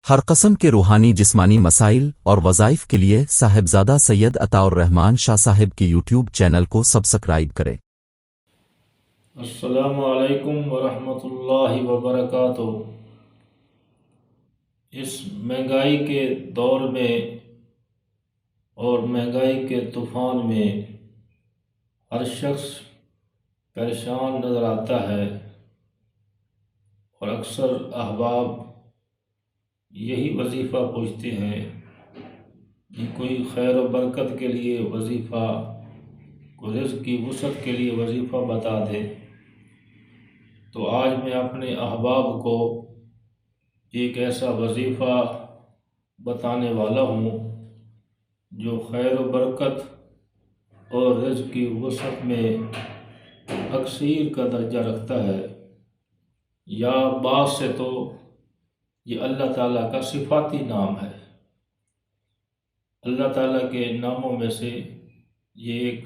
ہر قسم کے روحانی جسمانی مسائل اور وظائف کے لیے صاحبزادہ سید عطا الرحمن شاہ صاحب کے یوٹیوب چینل کو سبسکرائب کریں۔ السلام علیکم ورحمۃ اللہ وبرکاتہ۔ اس مہنگائی کے دور میں اور مہنگائی کے طوفان میں ہر شخص پریشان نظر آتا ہے، اور اکثر احباب یہی وظیفہ پوچھتے ہیں کہ کوئی خیر و برکت کے لیے وظیفہ، کوئی رزق کی وسعت کے لیے وظیفہ بتا دے۔ تو آج میں اپنے احباب کو ایک ایسا وظیفہ بتانے والا ہوں جو خیر و برکت اور رزق کی وسعت میں تکثیر کا درجہ رکھتا ہے۔ یا بعض سے تو یہ اللہ تعالیٰ کا صفاتی نام ہے۔ اللہ تعالیٰ کے ناموں میں سے یہ ایک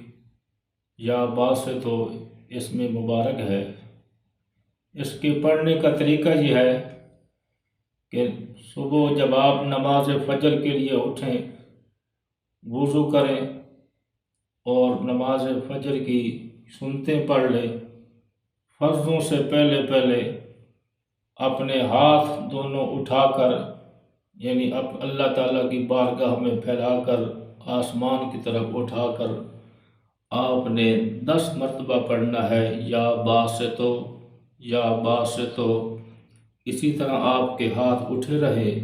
یا بعض سے تو اس میں مبارک ہے۔ اس کے پڑھنے کا طریقہ یہ ہے کہ صبح جب آپ نماز فجر کے لیے اٹھیں، وضو کریں اور نماز فجر کی سنتیں پڑھ لیں۔ فرضوں سے پہلے اپنے ہاتھ دونوں اٹھا کر، یعنی اللہ تعالیٰ کی بارگاہ میں پھیلا کر آسمان کی طرف اٹھا کر آپ نے 10 مرتبہ پڑھنا ہے، یا باسطو یا باسطو۔ اسی طرح آپ کے ہاتھ اٹھے رہے۔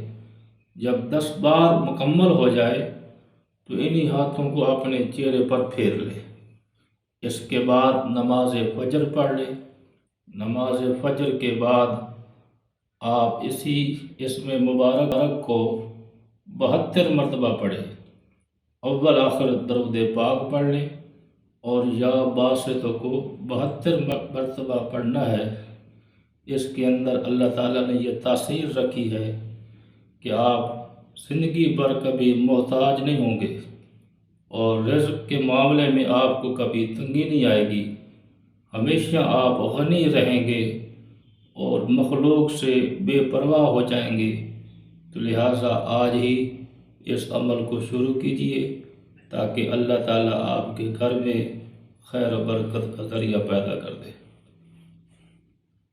جب 10 بار مکمل ہو جائے تو انہی ہاتھوں کو اپنے چہرے پر پھیر لے۔ اس کے بعد نماز فجر پڑھ لے۔ نماز فجر کے بعد آپ اس میں مبارک کو 72 مرتبہ پڑھیں۔ اول آخر درود پاک پڑھ لیں، اور یا باسطو کو 72 مرتبہ پڑھنا ہے۔ اس کے اندر اللہ تعالیٰ نے یہ تاثیر رکھی ہے کہ آپ زندگی بھر کبھی محتاج نہیں ہوں گے، اور رزق کے معاملے میں آپ کو کبھی تنگی نہیں آئے گی۔ ہمیشہ آپ غنی رہیں گے اور مخلوق سے بے پرواہ ہو جائیں گے۔ تو لہٰذا آج ہی اس عمل کو شروع کیجئے تاکہ اللہ تعالیٰ آپ کے گھر میں خیر و برکت کا ذریعہ پیدا کر دے۔